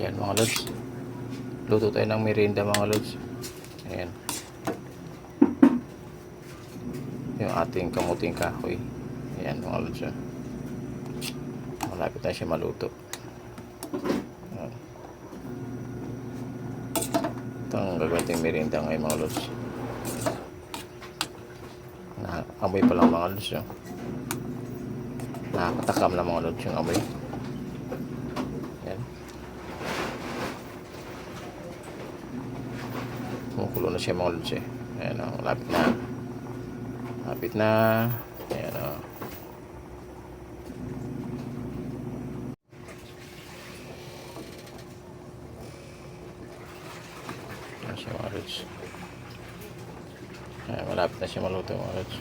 Ayan mga lods. Luto tayo ng merienda mga lods. Ayan. Yung ating kamuting kahoy. Ayan mga lods. Malapit na siya maluto. Ayan. Ito ang gagawin tayong merienda ngayon mga lods. Amoy pa lang mga lods. Nakakatakam na mga lods yung amoy. Ayan. Kumukulo na siya mga lods eh. Ayan o, lapit na. Lapit na. Ayan o. Ayan siya mga lods. Ayan, malapit na siya maluto mga lods.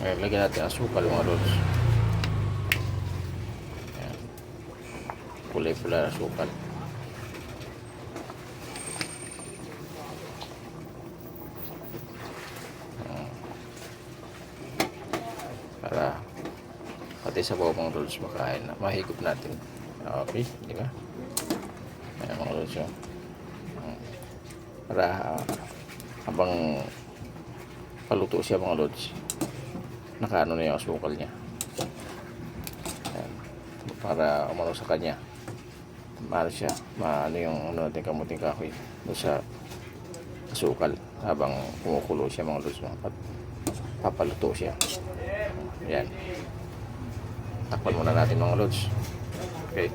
Ayan, lagyan natin ang asukal mga lods. Ayan. Kulay pula na asukal. Para pati sa bawang mga lods makain na mahigop natin. Okay, di ba? Ayan mga lods yun. Para habang paluto siya mga lods, nakaano na yung asukal niya. Ayan. Para umano sa kanya, maano siya, maano yung ano natin kamuting kahoy doon sa asukal habang kumukulo siya mga lods, papaluto siya. Ayan. Takpan muna natin mga lods. Okay.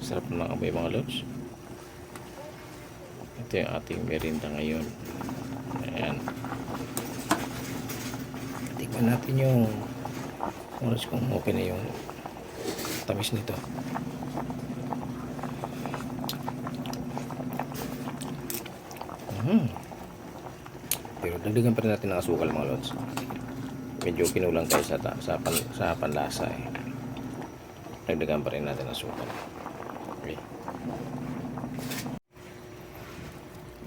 Sarap na amoy mga lods. Ito yung ating merienda ngayon. Ayan. Tingnan natin yung oras kung okay na yung tamis nito. Pero dagdagan pa rin natin ng asukal mga lods. Medyo kinulang tayo sa panlasa eh. Dagdagan pa rin natin ng asukal. Okay.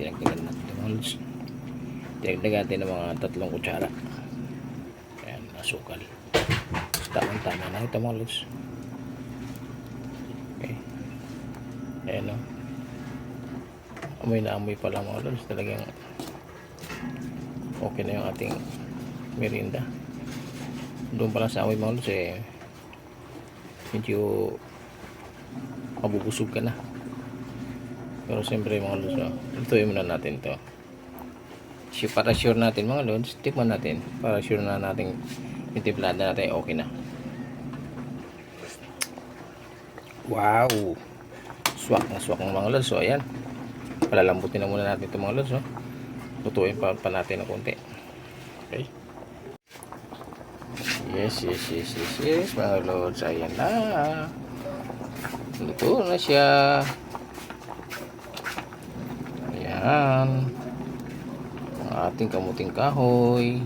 Dinagdagan natin mga lods. Dinagdagan natin ng mga 3 kutsara. Ayan, asukal. Tamang-tama na ito mga lods. Okay. Ayan o. Amoy na amoy pala mga lods. Talagang okay na yung ating merienda. Doon pala sa amoy mga lods eh, medyo mabubusog ka na. Pero siyempre mga lods, lutuin muna natin ito. Para sure natin mga lods, tikman natin. Para sure na natin yung timplada natin okay na. Wow! Swak na swak ng mga lods. So ayan, palalambutin na muna natin ito mga lods. Lutuin pa natin ng konti. Okay. Yes mga lods. Ayan na. Luto na siya. Ayan. Ang ating kamuting kahoy.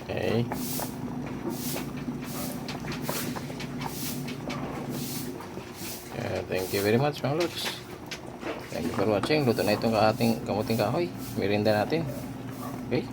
Okay. Thank you very much mga lods. Thank you for watching. Luto na itong ating kamuting kahoy. Merienda natin. Okay.